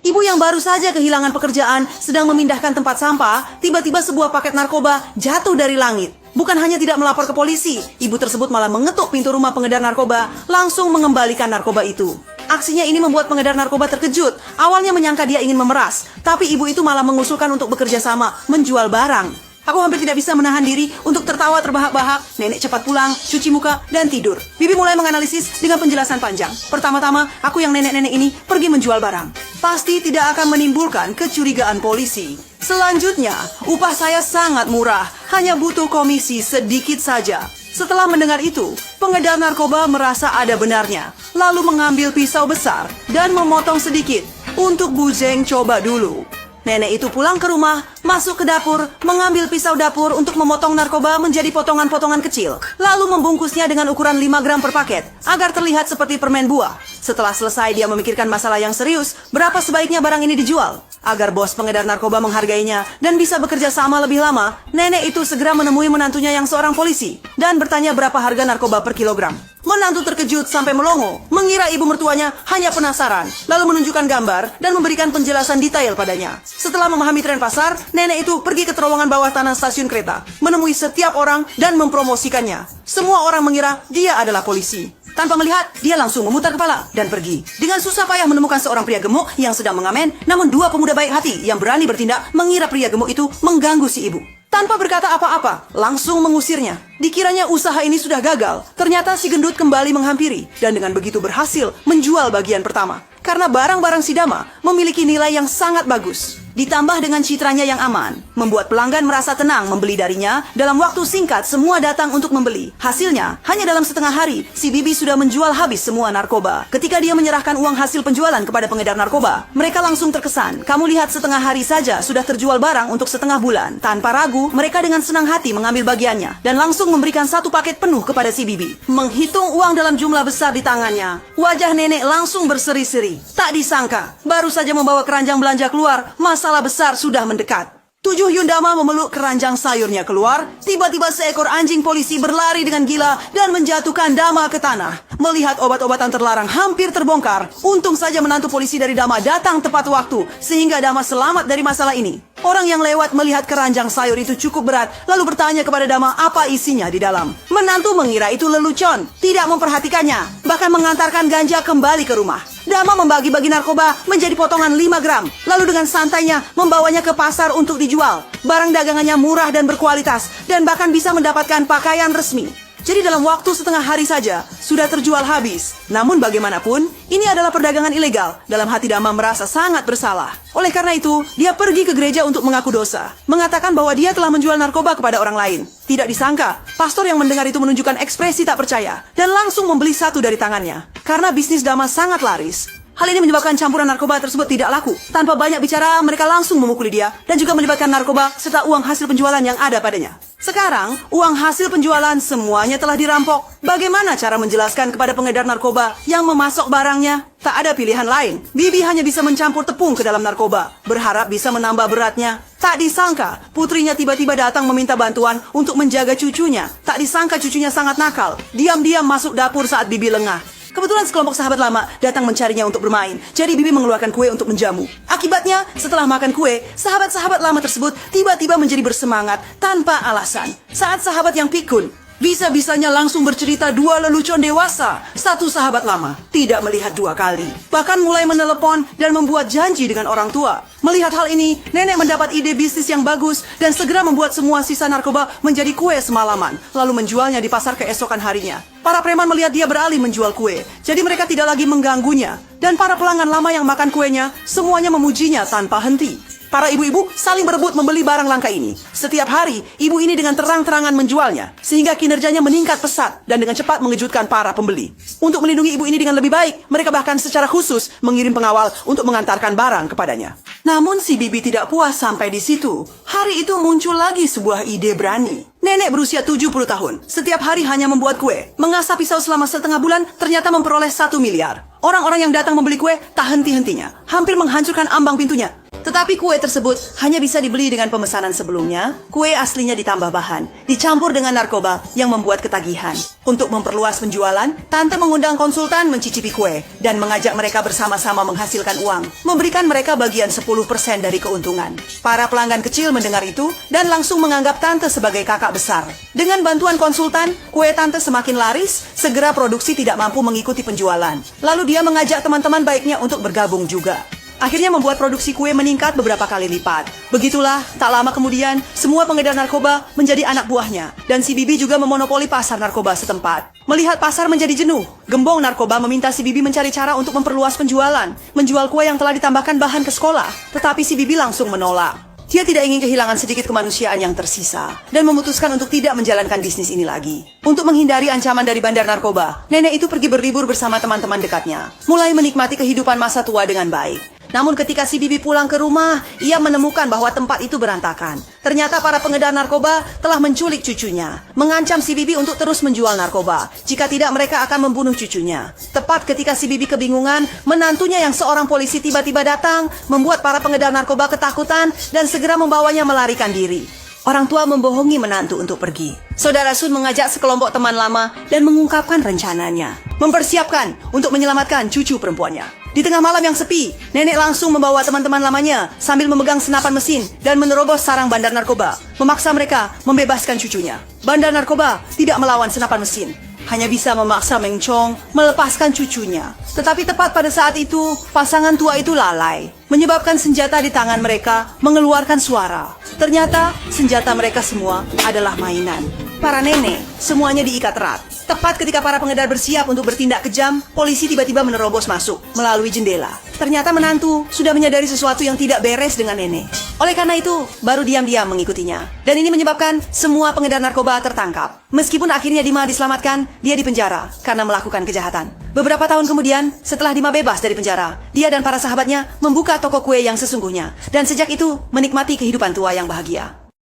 Ibu yang baru saja kehilangan pekerjaan sedang memindahkan tempat sampah, tiba-tiba sebuah paket narkoba jatuh dari langit. Bukan hanya tidak melapor ke polisi, ibu tersebut malah mengetuk pintu rumah pengedar narkoba, langsung mengembalikan narkoba itu. Aksinya ini membuat pengedar narkoba terkejut. Awalnya menyangka dia ingin memeras, tapi ibu itu malah mengusulkan untuk bekerja sama, menjual barang. Aku hampir tidak bisa menahan diri untuk tertawa terbahak-bahak. Nenek cepat pulang, cuci muka, dan tidur. Bibi mulai menganalisis dengan penjelasan panjang. Pertama-tama, aku yang nenek-nenek ini pergi menjual barang. Pasti tidak akan menimbulkan kecurigaan polisi. Selanjutnya, upah saya sangat murah, hanya butuh komisi sedikit saja. Setelah mendengar itu, pengedar narkoba merasa ada benarnya, lalu mengambil pisau besar dan memotong sedikit. Untuk bujeng coba dulu. Nenek itu pulang ke rumah, masuk ke dapur, mengambil pisau dapur untuk memotong narkoba menjadi potongan-potongan kecil. Lalu membungkusnya dengan ukuran 5 gram per paket, agar terlihat seperti permen buah. Setelah selesai dia memikirkan masalah yang serius, berapa sebaiknya barang ini dijual. Agar bos pengedar narkoba menghargainya dan bisa bekerja sama lebih lama, nenek itu segera menemui menantunya yang seorang polisi dan bertanya berapa harga narkoba per kilogram. Menantu terkejut sampai melongo, mengira ibu mertuanya hanya penasaran, lalu menunjukkan gambar dan memberikan penjelasan detail padanya. Setelah memahami tren pasar, nenek itu pergi ke terowongan bawah tanah stasiun kereta, menemui setiap orang dan mempromosikannya. Semua orang mengira dia adalah polisi. Tanpa melihat, dia langsung memutar kepala dan pergi. Dengan susah payah menemukan seorang pria gemuk yang sedang mengamen, namun dua pemuda baik hati yang berani bertindak mengira pria gemuk itu mengganggu si ibu. Tanpa berkata apa-apa, langsung mengusirnya. Dikiranya usaha ini sudah gagal, ternyata si gendut kembali menghampiri dan dengan begitu berhasil menjual bagian pertama. Karena barang-barang si Dama memiliki nilai yang sangat bagus. Ditambah dengan citranya yang aman, membuat pelanggan merasa tenang membeli darinya. Dalam waktu singkat, semua datang untuk membeli. Hasilnya, hanya dalam setengah hari, si Bibi sudah menjual habis semua narkoba. Ketika dia menyerahkan uang hasil penjualan kepada pengedar narkoba, mereka langsung terkesan. Kamu lihat, setengah hari saja sudah terjual barang untuk setengah bulan. Tanpa ragu, mereka dengan senang hati mengambil bagiannya dan langsung memberikan satu paket penuh kepada si Bibi. Menghitung uang dalam jumlah besar di tangannya, wajah nenek langsung berseri-seri. Tak disangka, baru saja membawa keranjang belanja keluar, masalah besar sudah mendekat. 7 Yundama memeluk keranjang sayurnya keluar. Tiba-tiba seekor anjing polisi berlari dengan gila dan menjatuhkan Dama ke tanah. Melihat obat-obatan terlarang hampir terbongkar, untung saja menantu polisi dari Dama datang tepat waktu, sehingga Dama selamat dari masalah ini. Orang yang lewat melihat keranjang sayur itu cukup berat, lalu bertanya kepada Dama apa isinya di dalam. Menantu mengira itu lelucon, tidak memperhatikannya, bahkan mengantarkan ganja kembali ke rumah. Dama membagi-bagi narkoba menjadi potongan 5 gram, lalu dengan santainya membawanya ke pasar untuk dijual. Barang dagangannya murah dan berkualitas, dan bahkan bisa mendapatkan pakaian resmi. Jadi dalam waktu setengah hari saja, sudah terjual habis. Namun bagaimanapun, ini adalah perdagangan ilegal. Dalam hati Dama merasa sangat bersalah. Oleh karena itu, dia pergi ke gereja untuk mengaku dosa. Mengatakan bahwa dia telah menjual narkoba kepada orang lain. Tidak disangka, pastor yang mendengar itu menunjukkan ekspresi tak percaya. Dan langsung membeli satu dari tangannya. Karena bisnis Dama sangat laris. Hal ini menyebabkan campuran narkoba tersebut tidak laku. Tanpa banyak bicara, mereka langsung memukuli dia. Dan juga melibatkan narkoba serta uang hasil penjualan yang ada padanya. Sekarang, uang hasil penjualan semuanya telah dirampok. Bagaimana cara menjelaskan kepada pengedar narkoba yang memasok barangnya? Tak ada pilihan lain. Bibi hanya bisa mencampur tepung ke dalam narkoba, berharap bisa menambah beratnya. Tak disangka, putrinya tiba-tiba datang meminta bantuan untuk menjaga cucunya. Tak disangka cucunya sangat nakal. Diam-diam masuk dapur saat Bibi lengah. Kebetulan sekelompok sahabat lama datang mencarinya untuk bermain. Jadi Bibi mengeluarkan kue untuk menjamu. Akibatnya, setelah makan kue, sahabat-sahabat lama tersebut tiba-tiba menjadi bersemangat tanpa alasan. Saat sahabat yang pikun, bisa-bisanya langsung bercerita dua lelucon dewasa. Satu sahabat lama tidak melihat dua kali. Bahkan mulai menelepon dan membuat janji dengan orang tua. Melihat hal ini, nenek mendapat ide bisnis yang bagus dan segera membuat semua sisa narkoba menjadi kue semalaman. Lalu menjualnya di pasar keesokan harinya. Para preman melihat dia beralih menjual kue, jadi mereka tidak lagi mengganggunya. Dan para pelanggan lama yang makan kuenya, semuanya memujinya tanpa henti. Para ibu-ibu saling berebut membeli barang langka ini. Setiap hari, ibu ini dengan terang-terangan menjualnya, sehingga kinerjanya meningkat pesat dan dengan cepat mengejutkan para pembeli. Untuk melindungi ibu ini dengan lebih baik, mereka bahkan secara khusus mengirim pengawal untuk mengantarkan barang kepadanya. Namun si Bibi tidak puas sampai di situ. Hari itu muncul lagi sebuah ide berani. Nenek berusia 70 tahun, setiap hari hanya membuat kue. Mengasah pisau selama setengah bulan, ternyata memperoleh 1 miliar. Orang-orang yang datang membeli kue tak henti-hentinya, hampir menghancurkan ambang pintunya. Tetapi kue tersebut hanya bisa dibeli dengan pemesanan sebelumnya. Kue aslinya ditambah bahan, dicampur dengan narkoba yang membuat ketagihan. Untuk memperluas penjualan, tante mengundang konsultan mencicipi kue dan mengajak mereka bersama-sama menghasilkan uang, memberikan mereka bagian 10% dari keuntungan. Para pelanggan kecil mendengar itu dan langsung menganggap tante sebagai kakak besar. Dengan bantuan konsultan, kue tante semakin laris, segera produksi tidak mampu mengikuti penjualan. Lalu dia mengajak teman-teman baiknya untuk bergabung juga. Akhirnya membuat produksi kue meningkat beberapa kali lipat. Begitulah, tak lama kemudian, semua pengedar narkoba menjadi anak buahnya. Dan si Bibi juga memonopoli pasar narkoba setempat. Melihat pasar menjadi jenuh, gembong narkoba meminta si Bibi mencari cara untuk memperluas penjualan. Menjual kue yang telah ditambahkan bahan ke sekolah. Tetapi si Bibi langsung menolak. Dia tidak ingin kehilangan sedikit kemanusiaan yang tersisa dan memutuskan untuk tidak menjalankan bisnis ini lagi. Untuk menghindari ancaman dari bandar narkoba, nenek itu pergi berlibur bersama teman-teman dekatnya, mulai menikmati kehidupan masa tua dengan baik. Namun ketika si Bibi pulang ke rumah, ia menemukan bahwa tempat itu berantakan. Ternyata para pengedar narkoba telah menculik cucunya, mengancam si Bibi untuk terus menjual narkoba. Jika tidak, mereka akan membunuh cucunya. Tepat ketika si Bibi kebingungan, menantunya yang seorang polisi tiba-tiba datang, membuat para pengedar narkoba ketakutan dan segera membawanya melarikan diri. Orang tua membohongi menantu untuk pergi. Saudara Sun mengajak sekelompok teman lama dan mengungkapkan rencananya. Mempersiapkan untuk menyelamatkan cucu perempuannya. Di tengah malam yang sepi, nenek langsung membawa teman-teman lamanya sambil memegang senapan mesin dan menerobos sarang bandar narkoba, memaksa mereka membebaskan cucunya. Bandar narkoba tidak melawan senapan mesin, hanya bisa memaksa Meng Chong melepaskan cucunya. Tetapi tepat pada saat itu, pasangan tua itu lalai, menyebabkan senjata di tangan mereka mengeluarkan suara. Ternyata senjata mereka semua adalah mainan. Para nenek semuanya diikat erat. Tepat ketika para pengedar bersiap untuk bertindak kejam, polisi tiba-tiba menerobos masuk melalui jendela. Ternyata menantu sudah menyadari sesuatu yang tidak beres dengan nenek. Oleh karena itu, baru diam-diam mengikutinya. Dan ini menyebabkan semua pengedar narkoba tertangkap. Meskipun akhirnya Dima diselamatkan, dia dipenjara karena melakukan kejahatan. Beberapa tahun kemudian, setelah Dima bebas dari penjara, dia dan para sahabatnya membuka toko kue yang sesungguhnya. Dan sejak itu, menikmati kehidupan tua yang bahagia.